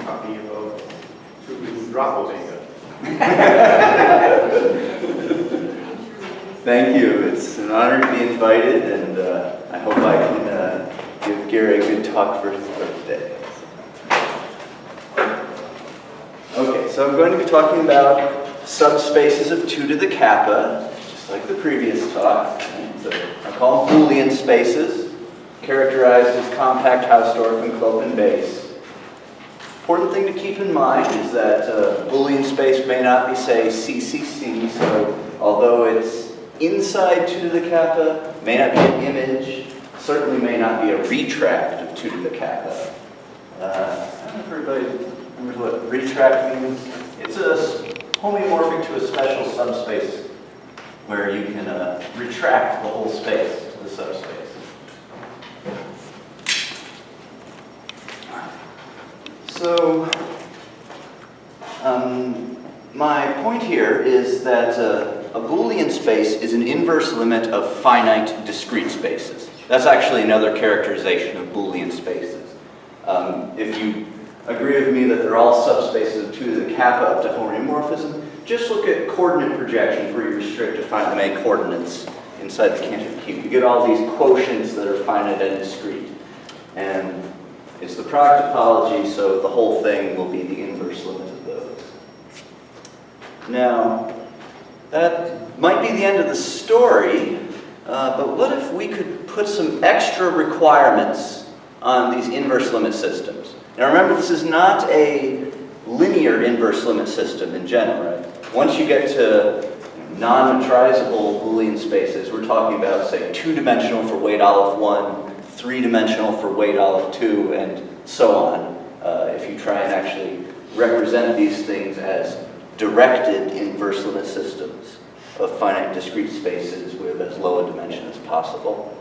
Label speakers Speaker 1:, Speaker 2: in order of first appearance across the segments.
Speaker 1: copy of drop omega.
Speaker 2: Thank you. It's an honor to be invited, and I hope I can give Gary a good talk for his birthday. Okay, so I'm going to be talking about subspaces of 2 to the kappa, just like the previous talk. So I call them Boolean spaces, characterized as compact Hausdorff and Clopin base. Important thing to keep in mind is that Boolean space may not be, say, CCC, so although it's inside 2 to the kappa, may not be an image, certainly may not be a retract of 2 to the kappa. I don't know if everybody remembers what retract means. It's a homeomorphic to a special subspace where you can retract the whole space of the subspace. So, my point here is that a Boolean space is an inverse limit of finite discrete spaces. That's actually another characterization of Boolean spaces. If you agree with me that they're all subspaces of 2 to the kappa up to homeomorphism, just look at coordinate projections where you restrict to finite coordinates inside the Cantor cube. You get all these quotients that are finite and discrete. And it's the product topology, so the whole thing will be the inverse limit of those. Now, that might be the end of the story, but what if we could put some extra requirements on these inverse limit systems? Now remember, this is not a linear inverse limit system in general, right? Once you get to non-metrizable Boolean spaces, we're talking about, say, 2-dimensional for weight Aleph 1, 3-dimensional for weight Aleph 2, and so on. If you try and actually represent these things as directed inverse limit systems of finite discrete spaces with as low a dimension as possible.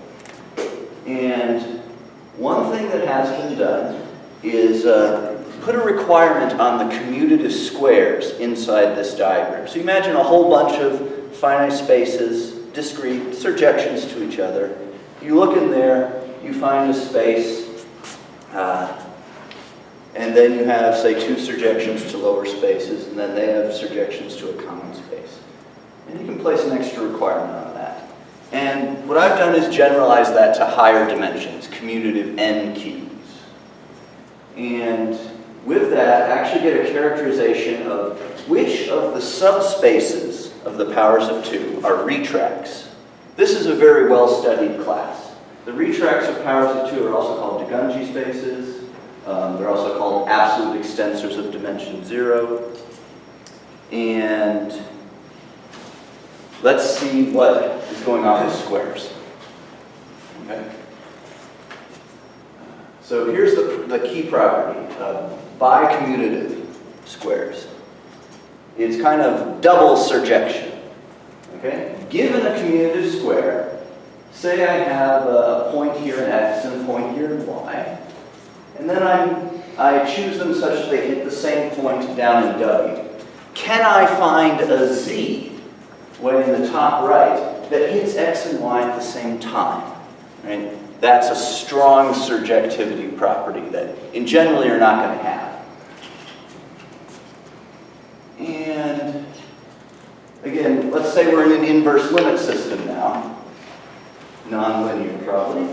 Speaker 2: And one thing that has been done is put a requirement on the commutative squares inside this diagram. So imagine a whole bunch of finite spaces, discrete, surjections to each other. You look in there, you find a space, and then you have, say, 2 surjections to lower spaces, and then they have surjections to a common space. And you can place an extra requirement on that. And what I've done is generalize that to higher dimensions, commutative n cubes. And with that, I actually get a characterization of which of the subspaces of the powers of 2 are retracts. This is a very well-studied class. The retracts of powers of 2 are also called de Gunge spaces. They're also called absolute extensors of dimension 0. And let's see what is going on with squares. Okay. So here's the key property of bicommutative squares. It's kind of double surjection. Okay? Given a commutative square, say I have a point here in x and a point here in y, and then I choose them such that they hit the same point down in w. Can I find a z, way in the top right, that hits x and y at the same time? Right? That's a strong surjectivity property that in general you're not going to have. And again, let's say we're in an inverse limit system now. Non-linear probably.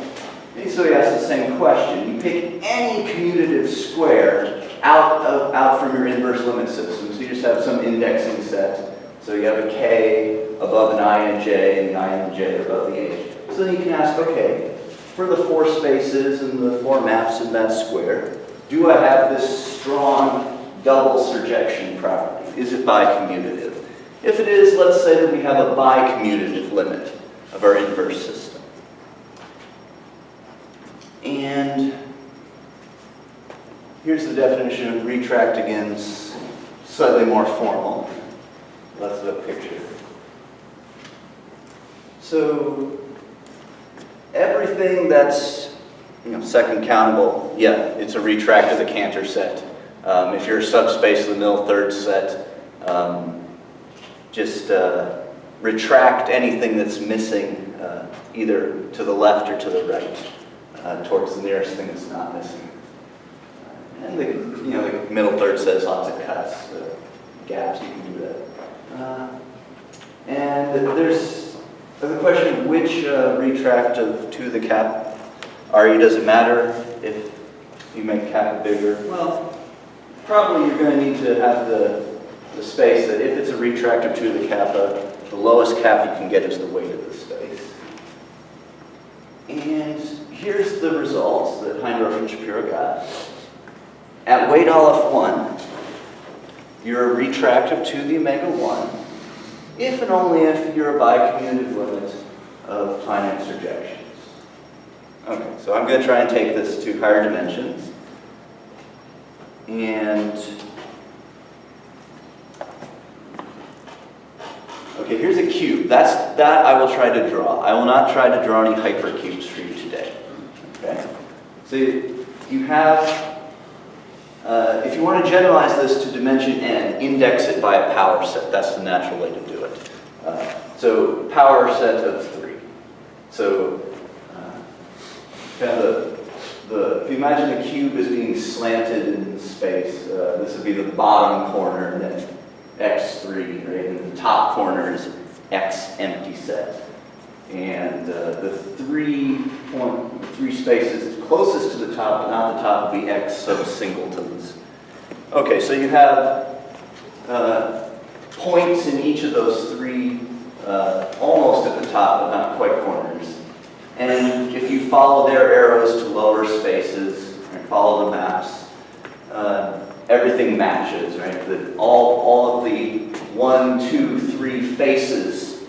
Speaker 2: And so we ask the same question. You pick any commutative square out from your inverse limit system. So you just have some indexing set. So you have a k above an I and j, and the I and j above the h. So then you can ask, okay, for the 4 spaces and the 4 maps in that square, do I have this strong double surjection property? Is it bicommutative? If it is, let's say that we have a bicommutative limit of our inverse system. And here's the definition of retract again, slightly more formal. Let's have a picture. So everything that's second countable, yeah, it's a retract of the Cantor set. If you're a subspace of the middle third set, just retract anything that's missing either to the left or to the right, towards the nearest thing that's not missing. And the middle third says lots of cuts, gaps, you can do that. And there's the question of which retract of to the cap are you? Does it matter if you make kappa bigger? Well, probably you're going to need to have the space that if it's a retract of to the kappa, the lowest cap you can get is the weight of the space. And here's the results that Heinrich and Shapiro got. At weight Aleph 1, you're a retract of to the omega 1, if and only if you're a bicommutative limit of finite surjections. Okay, so I'm going to try and take this to higher dimensions. And okay, here's a cube. That I will try to draw. I will not try to draw any hypercubes for you today. Okay? So you have, if you want to generalize this to dimension n, index it by a power set. That's the natural way to do it. So power set of 3. So kind of if you imagine a cube as being slanted in space, this would be the bottom corner, and then x3, right? And the top corner is x empty set. And the three spaces closest to the top, but not the top, would be x sub singletons. Okay, so you have points in each of those three, almost at the top, but not quite corners. And if you follow their arrows to lower spaces and follow the maps, everything matches, right? All of the 1, 2, 3 faces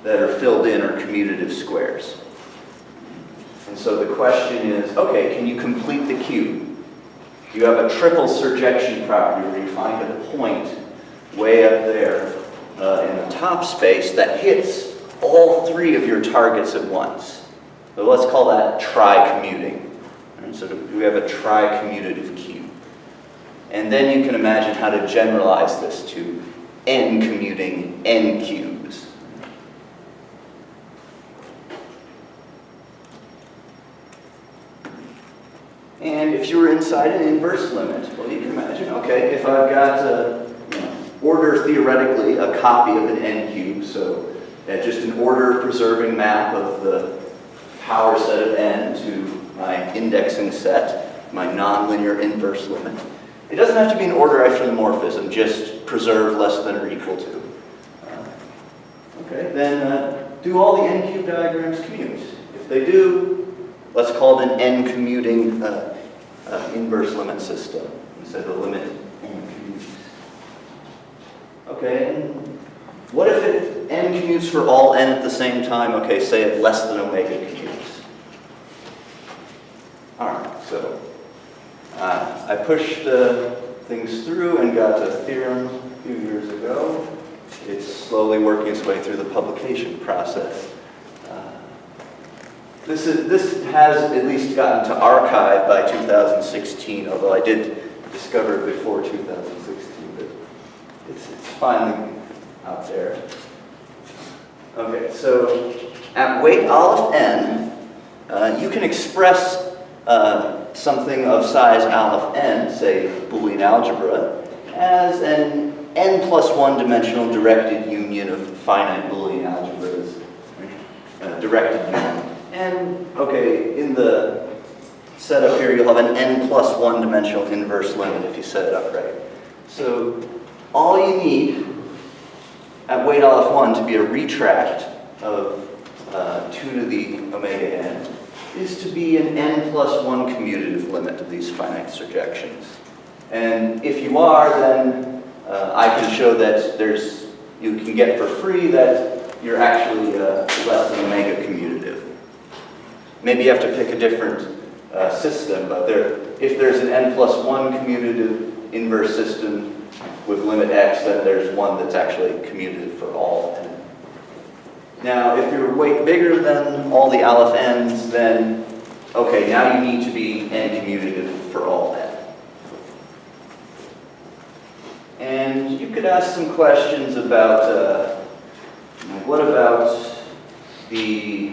Speaker 2: that are filled in are commutative squares. And so the question is, okay, can you complete the cube? You have a triple surjection property where you find a point way up there in the top space that hits all 3 of your targets at once. So let's call that tri-commuting. Right? So we have a tri-commutative cube. And then you can imagine how to generalize this to n commuting n cubes. And if you were inside an inverse limit, well, you can imagine, okay, if I've got order theoretically a copy of an n cube, so just an order preserving map of the power set of n to my indexing set, my nonlinear inverse limit. It doesn't have to be an order isomorphism, just preserve less than or equal to. Okay, then do all the n cube diagrams commute? If they do, let's call it an n commuting inverse limit system instead of the limit n commutes. Okay, and what if n commutes for all n at the same time? Okay, say at less than omega commutes. All right, so I pushed things through and got a theorem a few years ago. It's slowly working its way through the publication process. This has at least gotten to archive by 2016, although I did discover it before 2016, but it's finally out there. Okay, so at weight Aleph n, you can express something of size Aleph n, say Boolean algebra, as an n plus 1 dimensional directed union of finite Boolean algebras, directed union. And, okay, in the setup here, you'll have an n plus 1 dimensional inverse limit if you set it up right. So all you need at weight Aleph 1 to be a retract of 2 to the omega n is to be an n plus 1 commutative limit of these finite surjections. And if you are, then I can show that you can get for free that you're actually less than omega commutative. Maybe you have to pick a different system, but if there's an n plus 1 commutative inverse system with limit x, then there's one that's actually commutative for all n. Now, if you're weight bigger than all the Aleph n's, then, okay, now you need to be n commutative for all n. And you could ask some questions about, what about the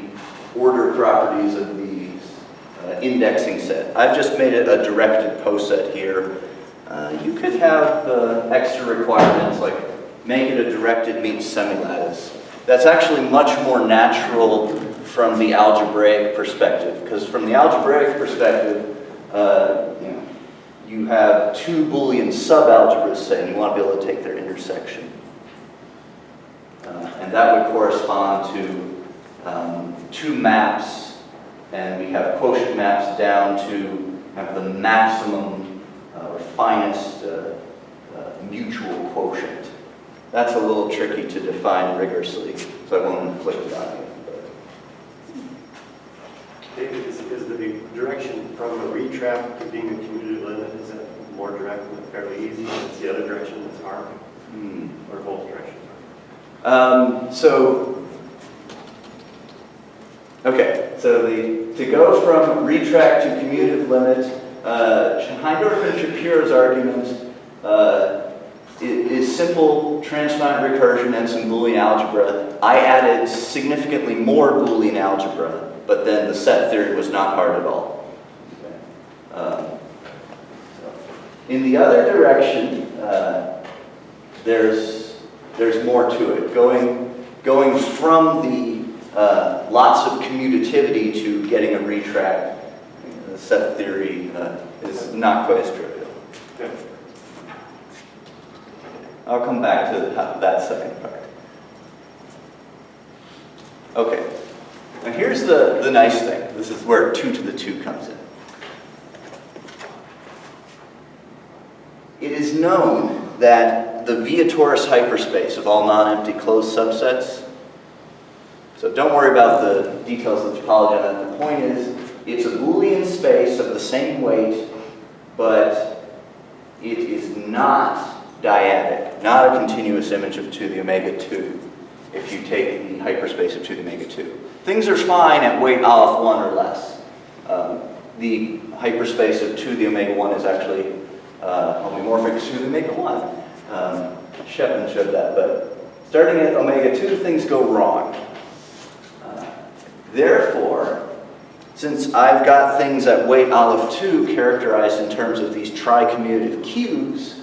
Speaker 2: order properties of these indexing set. I've just made it a directed post set here. You could have extra requirements like make it a directed meets semilattice. That's actually much more natural from the algebraic perspective, because from the algebraic perspective, you have two Boolean subalgebras, say, and you want to be able to take their intersection. And that would correspond to two maps, and we have quotient maps down to have the maximum or finest mutual quotient. That's a little tricky to define rigorously, so I won't inflict it on you.
Speaker 3: David, is the direction from a retrap to being a commutative limit, is that more direct and fairly easy? It's the other direction that's hard? Or both directions?
Speaker 2: To go from retract to commutative limit, Heindorf and Shapiro's argument is simple transfinite recursion and some Boolean algebra. I added significantly more Boolean algebra, but then the set theory was not hard at all. In the other direction, there's more to it. Going from the lots of commutativity to getting a retract, the set theory is not quite as trivial.
Speaker 3: Yeah.
Speaker 2: I'll come back to that second part. Okay, now here's the nice thing. This is where 2 to the 2 comes in. It is known that the Viatorus hyperspace of all non-empty closed subsets, so don't worry about the details of the topology on that. The point is, it's a Boolean space of the same weight, but it is not dyadic, not a continuous image of 2 to the omega 2, if you take the hyperspace of 2 to the omega 2. Things are fine at weight aleph 1 or less. The hyperspace of 2 to the omega 1 is actually homomorphic to 2 to the omega 1. Shepin showed that, but starting at omega 2, things go wrong. Therefore, since I've got things at weight aleph 2 characterized in terms of these tricommutative cubes,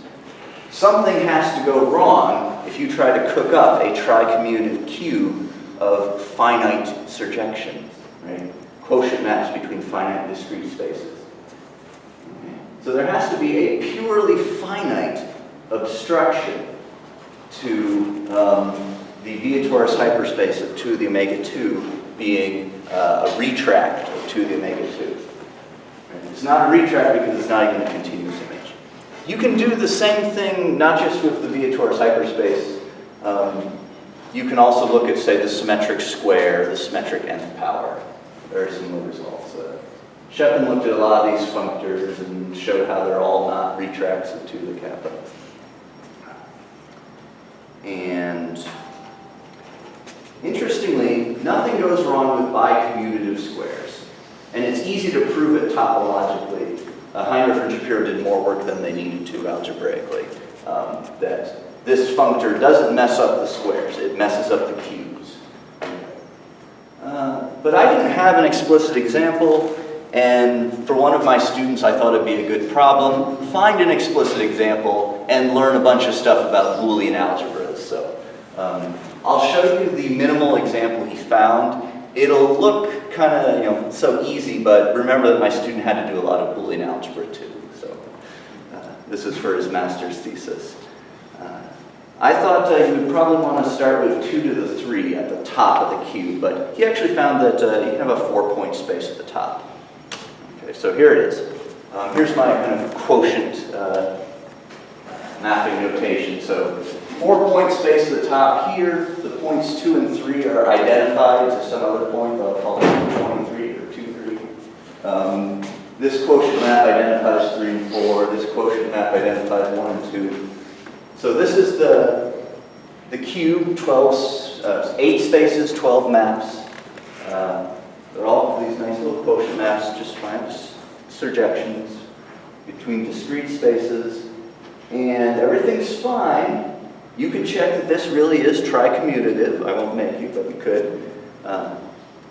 Speaker 2: something has to go wrong if you try to cook up a tricommutative cube of finite surjections, right? Quotient maps between finite and discrete spaces. So there has to be a purely finite obstruction to the Viatorus hyperspace of 2 to the omega 2 being a retract of 2 to the omega 2. Right? It's not a retract because it's not even a continuous image. You can do the same thing not just with the Viatorus hyperspace. You can also look at, say, the symmetric square, the symmetric nth power. Very similar results. Shepin looked at a lot of these functors and showed how they're all not retracts of 2 to the kappa. And interestingly, nothing goes wrong with bicommutative squares. And it's easy to prove it topologically. Heindorf and Shapiro did more work than they needed to algebraically. That this functor doesn't mess up the squares, it messes up the cubes. But I didn't have an explicit example, and for one of my students I thought it'd be a good problem. Find an explicit example and learn a bunch of stuff about Boolean algebras. So I'll show you the minimal example he found. It'll look kind of so easy, but remember that my student had to do a lot of Boolean algebra too. So this is for his master's thesis. I thought you would probably want to start with 2 to the 3 at the top of the cube, but he actually found that you can have a 4-point space at the top. Okay, so here it is. Here's my kind of quotient mapping notation. So 4-point space at the top here. The points 2 and 3 are identified to some other point. I'll call it 23 or 2, 3. This quotient map identifies 3 and 4. This quotient map identifies 1 and 2. So this is the cube, 8 spaces, 12 maps. They're all these nice little quotient maps, just find surjections between discrete spaces, and everything's fine. You could check that this really is tricommutative. I won't make you, but you could.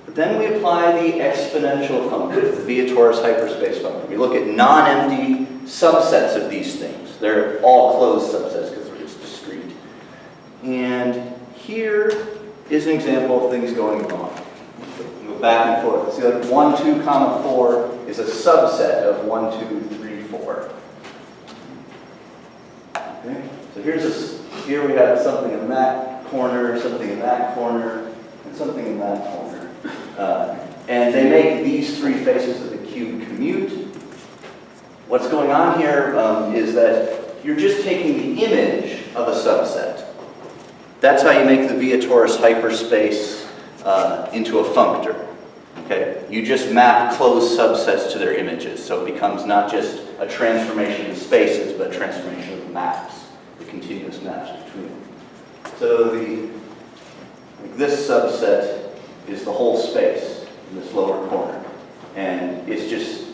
Speaker 2: But then we apply the exponential function, the Viator's hyperspace function. We look at non-empty subsets of these things. They're all closed subsets because it's discrete. And here is an example of things going wrong. Go back and forth. See, like 1, 2, comma 4 is a subset of 1, 2, 3, 4. Okay? So here we have something in that corner, something in that corner, and something in that corner. And they make these three faces of the cube commute. What's going on here is that you're just taking the image of a subset. That's how you make the Viator's hyperspace into a functor. Okay? You just map closed subsets to their images, so it becomes not just a transformation of spaces, but a transformation of maps, the continuous maps between them. So this subset is the whole space in this lower corner, and it's just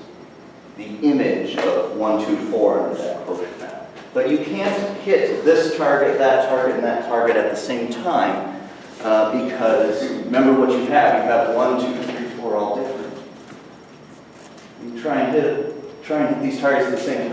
Speaker 2: the image of 1, 2, 4 under that quotient map. But you can't hit this target, that target, and that target at the same time because remember what you have. You have 1, 2, 3, 4 all different. You try and hit these targets at the same time.